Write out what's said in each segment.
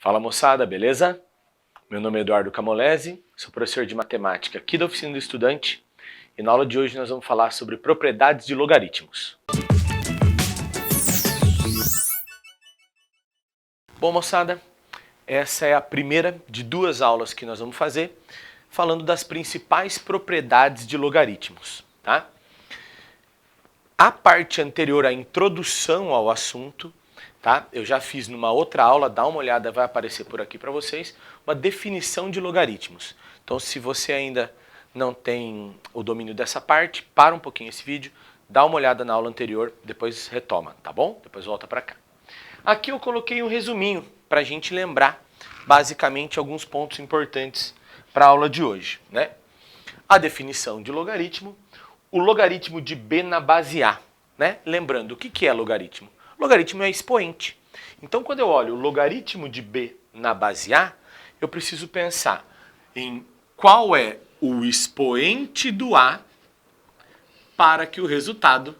Fala moçada, beleza? Meu nome é Eduardo Camolese, sou professor de matemática aqui da Oficina do Estudante e na aula de hoje nós vamos falar sobre propriedades de logaritmos. Bom moçada, essa é a primeira de duas aulas que nós vamos fazer falando das principais propriedades de logaritmos, tá? A parte anterior, a introdução ao assunto, tá? Eu já fiz numa outra aula, dá uma olhada, vai aparecer por aqui para vocês, uma definição de logaritmos. Então, se você ainda não tem o domínio dessa parte, para um pouquinho esse vídeo, dá uma olhada na aula anterior, depois retoma, tá bom? Depois volta para cá. Aqui eu coloquei um resuminho para a gente lembrar, basicamente, alguns pontos importantes para a aula de hoje, né? A definição de logaritmo, o logaritmo de b na base a, né? Lembrando, o que é logaritmo? Logaritmo é expoente. Então, quando eu olho o logaritmo de b na base a, eu preciso pensar em qual é o expoente do a para que o resultado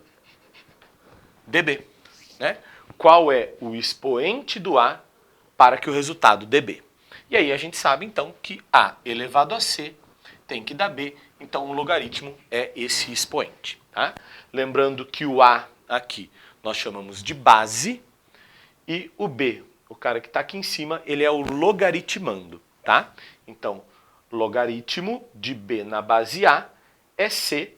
dê b, né? Qual é o expoente do a para que o resultado dê b. E aí a gente sabe, então, que a elevado a c tem que dar b, então o logaritmo é esse expoente, tá? Lembrando que o a aqui nós chamamos de base e o b, o cara que está aqui em cima, ele é o logaritmando, tá? Então, logaritmo de b na base a é c,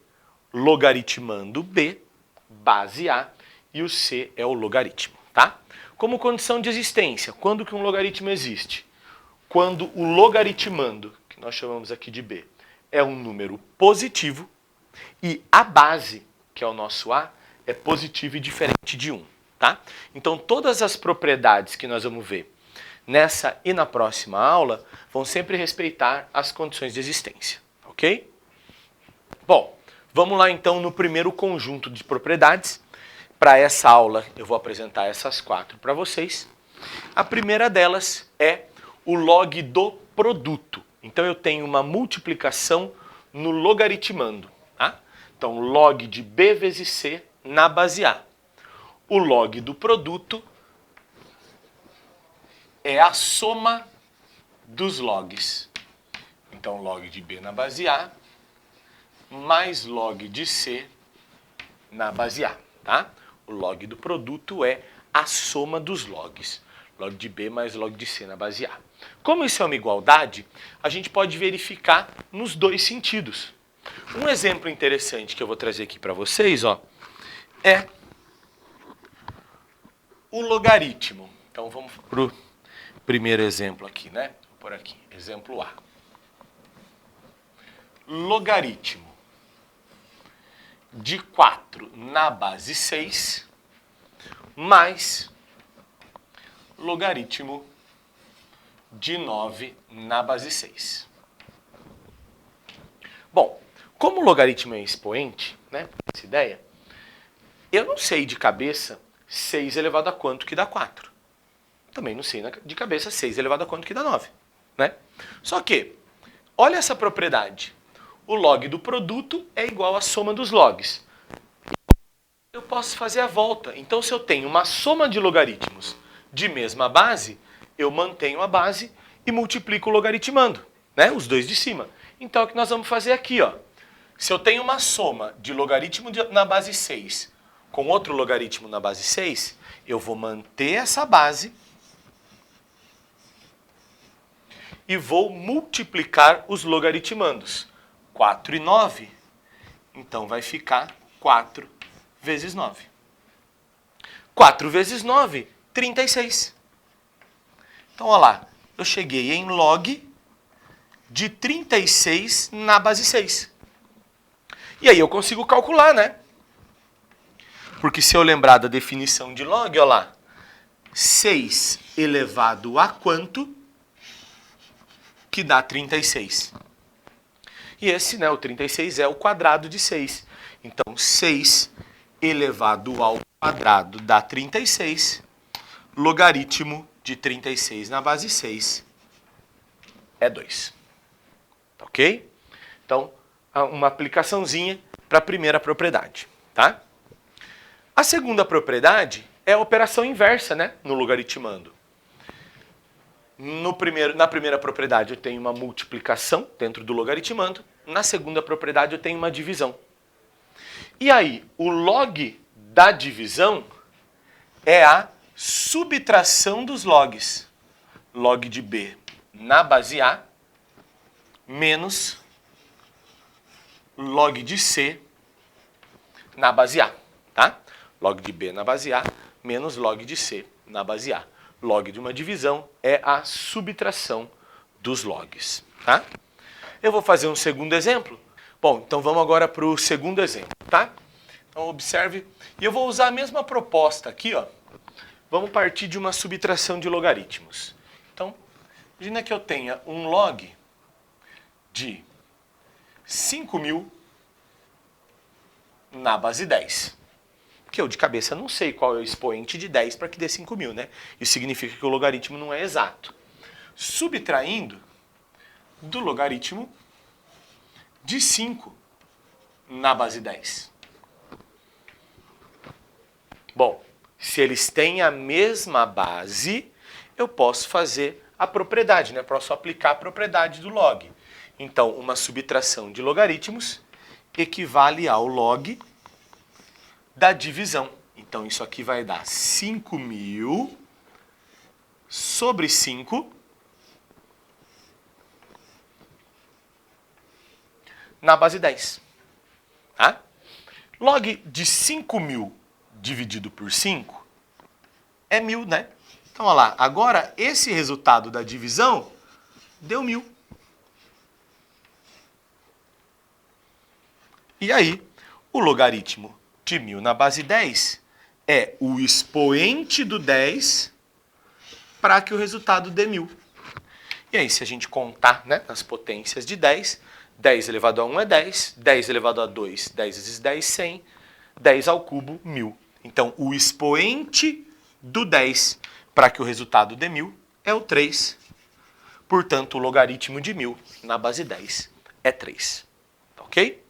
logaritmando b, base a, e o c é o logaritmo, tá? Como condição de existência, quando que um logaritmo existe? Quando o logaritmando, que nós chamamos aqui de b, é um número positivo e a base, que é o nosso a, é positivo e diferente de 1, tá? Então, todas as propriedades que nós vamos ver nessa e na próxima aula vão sempre respeitar as condições de existência, ok? Bom, vamos lá então no primeiro conjunto de propriedades. Para essa aula, eu vou apresentar essas 4 para vocês. A primeira delas é o log do produto. Então, eu tenho uma multiplicação no logaritmando, tá? Então, log de b vezes c na base a. O log do produto é a soma dos logs. Então, log de b na base a mais log de c na base a, tá? O log do produto é a soma dos logs. Log de b mais log de c na base a. Como isso é uma igualdade, a gente pode verificar nos dois sentidos. Um exemplo interessante que eu vou trazer aqui para vocês, ó, é o logaritmo. Então vamos para o primeiro exemplo aqui, né? Vou pôr aqui, exemplo A. Logaritmo de 4 na base 6 mais logaritmo de 9 na base 6. Bom, como o logaritmo é expoente, né, essa ideia, eu não sei de cabeça 6 elevado a quanto que dá 4. Também não sei de cabeça 6 elevado a quanto que dá 9. Né? Só que, olha essa propriedade. O log do produto é igual à soma dos logs. Eu posso fazer a volta. Então, se eu tenho uma soma de logaritmos de mesma base, eu mantenho a base e multiplico o logaritmando, né? Os dois de cima. Então, é o que nós vamos fazer aqui, ó. Se eu tenho uma soma de logaritmo na base 6 com outro logaritmo na base 6, eu vou manter essa base e vou multiplicar os logaritmandos. 4 e 9, então vai ficar 4 vezes 9. 4 vezes 9, 36. Então, olha lá, eu cheguei em log de 36 na base 6. E aí eu consigo calcular, né? Porque se eu lembrar da definição de log, olha lá, 6 elevado a quanto que dá 36? E esse, né, o 36 é o quadrado de 6. Então, 6 elevado ao quadrado dá 36. Logaritmo de 36 na base 6 é 2. Ok? Então, uma aplicaçãozinha para a primeira propriedade, tá? A segunda propriedade é a operação inversa, né, no logaritmando. Na primeira propriedade eu tenho uma multiplicação dentro do logaritmando, na segunda propriedade eu tenho uma divisão. E aí, o log da divisão é a subtração dos logs. Log de B na base A menos log de C na base A, tá? Log de B na base A menos log de C na base A. Log de uma divisão é a subtração dos logs, tá? Eu vou fazer um segundo exemplo. Bom, então vamos agora para o segundo exemplo, tá? Então observe, e eu vou usar a mesma proposta aqui, ó. Vamos partir de uma subtração de logaritmos. Então, imagina que eu tenha um log de 5.000 na base 10. Que eu de cabeça não sei qual é o expoente de 10 para que dê 5.000, né? Isso significa que o logaritmo não é exato. Subtraindo do logaritmo de 5 na base 10. Bom, se eles têm a mesma base, eu posso fazer a propriedade, né? Posso aplicar a propriedade do log. Então, uma subtração de logaritmos equivale ao log da divisão. Então, isso aqui vai dar 5.000 sobre 5 na base 10. Tá? Log de 5.000 dividido por 5 é 1.000, né? Então, olha lá, agora esse resultado da divisão deu 1.000. E aí, o logaritmo de 1.000 na base 10 é o expoente do 10 para que o resultado dê 1.000. E aí, se a gente contar, né, as potências de 10, 10 elevado a 1 é 10, 10 elevado a 2, 10 vezes 10, 100, 10 ao cubo, 1.000. Então, o expoente do 10 para que o resultado dê 1.000 é o 3. Portanto, o logaritmo de 1.000 na base 10 é 3. Ok?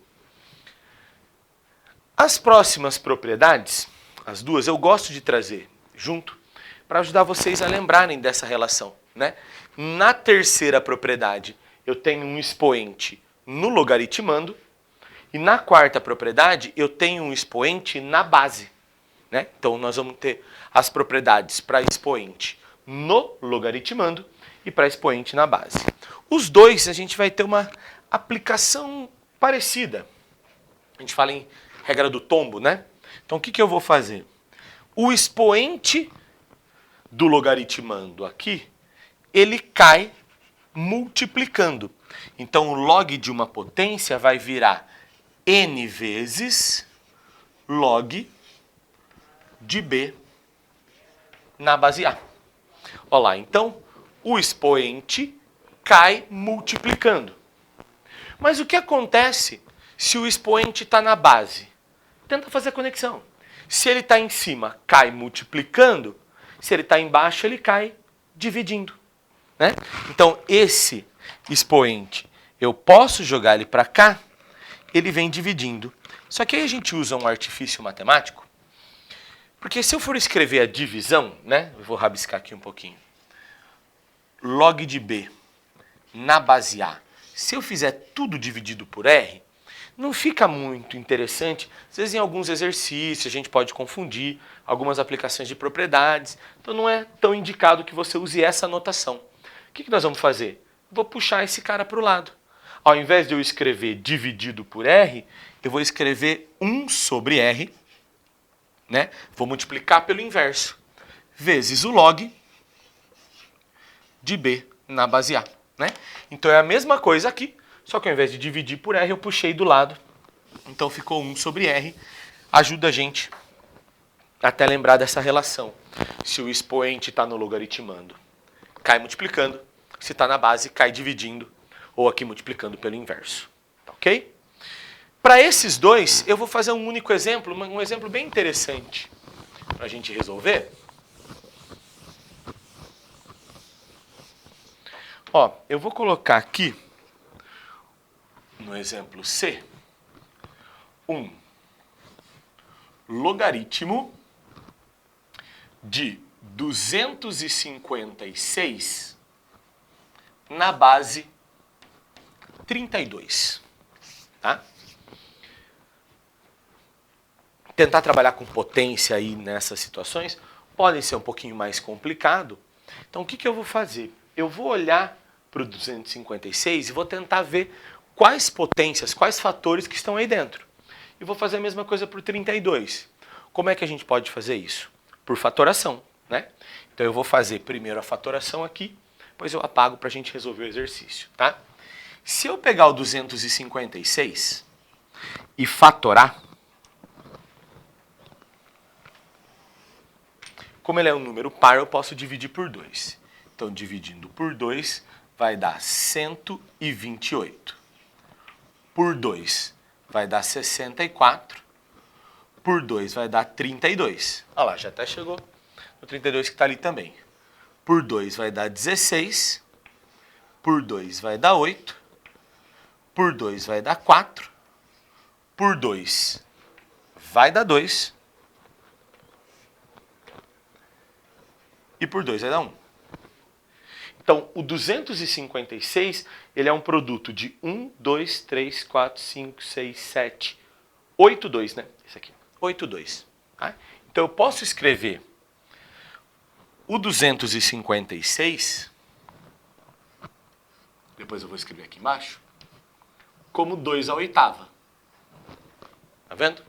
As próximas propriedades, as duas, eu gosto de trazer junto para ajudar vocês a lembrarem dessa relação, né? Na terceira propriedade, eu tenho um expoente no logaritmando e na quarta propriedade, eu tenho um expoente na base, né? Então, nós vamos ter as propriedades para expoente no logaritmando e para expoente na base. Os dois, a gente vai ter uma aplicação parecida. A gente fala em regra do tombo, né? Então, o que eu vou fazer? O expoente do logaritmando aqui, ele cai multiplicando. Então, o log de uma potência vai virar n vezes log de B na base A. Olha lá, então, o expoente cai multiplicando. Mas o que acontece se o expoente está na base? Tenta fazer a conexão. Se ele está em cima, cai multiplicando. Se ele está embaixo, ele cai dividindo, né? Então, esse expoente, eu posso jogar ele para cá, ele vem dividindo. Só que aí a gente usa um artifício matemático, porque se eu for escrever a divisão, né? Eu vou rabiscar aqui um pouquinho. Log de B na base A. Se eu fizer tudo dividido por R, não fica muito interessante. Às vezes, em alguns exercícios, a gente pode confundir algumas aplicações de propriedades. Então, não é tão indicado que você use essa notação. O que nós vamos fazer? Vou puxar esse cara para o lado. Ao invés de eu escrever dividido por R, eu vou escrever 1 sobre R, né? Vou multiplicar pelo inverso, vezes o log de B na base A, né? Então, é a mesma coisa aqui. Só que ao invés de dividir por R, eu puxei do lado. Então ficou 1 sobre R. Ajuda a gente até lembrar dessa relação. Se o expoente está no logaritmando, cai multiplicando. Se está na base, cai dividindo. Ou aqui multiplicando pelo inverso. Tá ok? Para esses dois, eu vou fazer um único exemplo, um exemplo bem interessante para a gente resolver. Ó, eu vou colocar aqui no exemplo C, um logaritmo de 256 na base 32. Tá? Tentar trabalhar com potência aí nessas situações pode ser um pouquinho mais complicado. Então o que eu vou fazer? Eu vou olhar para o 256 e vou tentar ver quais potências, quais fatores que estão aí dentro. E vou fazer a mesma coisa para o 32. Como é que a gente pode fazer isso? Por fatoração, né? Então eu vou fazer primeiro a fatoração aqui, depois eu apago para a gente resolver o exercício, tá? Se eu pegar o 256 e fatorar, como ele é um número par, eu posso dividir por 2. Então, dividindo por 2, vai dar 128. Por 2 vai dar 64. Por 2 vai dar 32. Olha lá, já até chegou no 32 que está ali também. Por 2 vai dar 16. Por 2 vai dar 8. Por 2 vai dar 4. Por 2 vai dar 2. E por 2 vai dar 1. Então, o 256, ele é um produto de 1, 2, 3, 4, 5, 6, 7, 8, 2, né? Esse aqui, 8, 2. Tá? Então, eu posso escrever o 256, depois eu vou escrever aqui embaixo, como 2 à oitava. Tá vendo?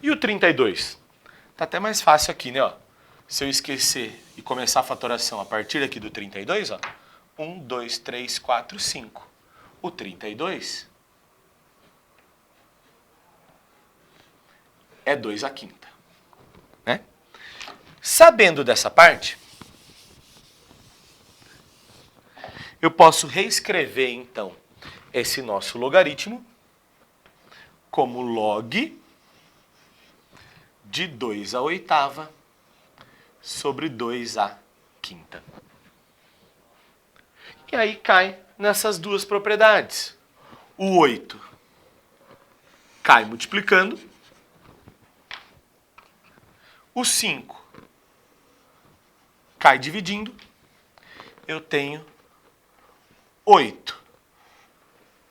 E o 32? Tá até mais fácil aqui, né? Ó. Se eu esquecer e começar a fatoração a partir aqui do 32, ó, 1, 2, 3, 4, 5. O 32 é 2 à quinta. Né? Sabendo dessa parte, eu posso reescrever, então, esse nosso logaritmo como log de 2 à oitava sobre 2 à quinta. E aí cai nessas duas propriedades. O 8 cai multiplicando. O 5 cai dividindo. Eu tenho 8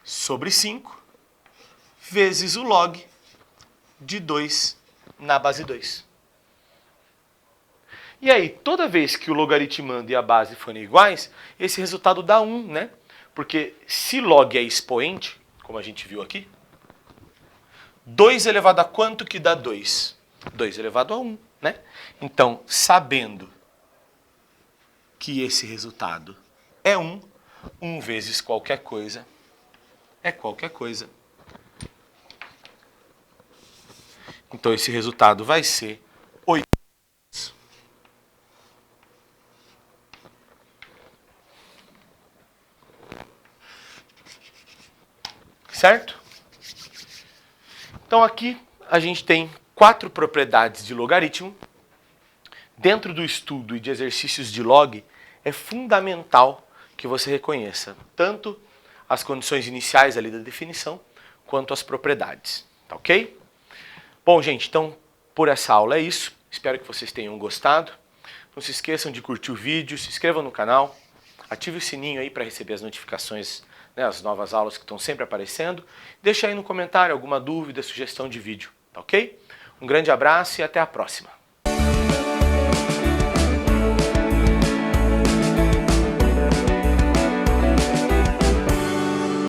sobre 5 vezes o log de 2 na base 2. E aí, toda vez que o logaritmando e a base forem iguais, esse resultado dá 1, né? Porque se log é expoente, como a gente viu aqui, 2 elevado a quanto que dá 2? 2 elevado a 1, né? Então, sabendo que esse resultado é 1, 1 vezes qualquer coisa é qualquer coisa. Então, esse resultado vai ser 8. Certo? Então aqui a gente tem 4 propriedades de logaritmo. Dentro do estudo e de exercícios de log, é fundamental que você reconheça tanto as condições iniciais ali da definição, quanto as propriedades. Tá ok? Bom, gente, então por essa aula é isso. Espero que vocês tenham gostado. Não se esqueçam de curtir o vídeo, se inscrevam no canal, ative o sininho aí para receber as notificações, né, as novas aulas que estão sempre aparecendo. Deixa aí no comentário alguma dúvida, sugestão de vídeo, tá ok? Um grande abraço e até a próxima.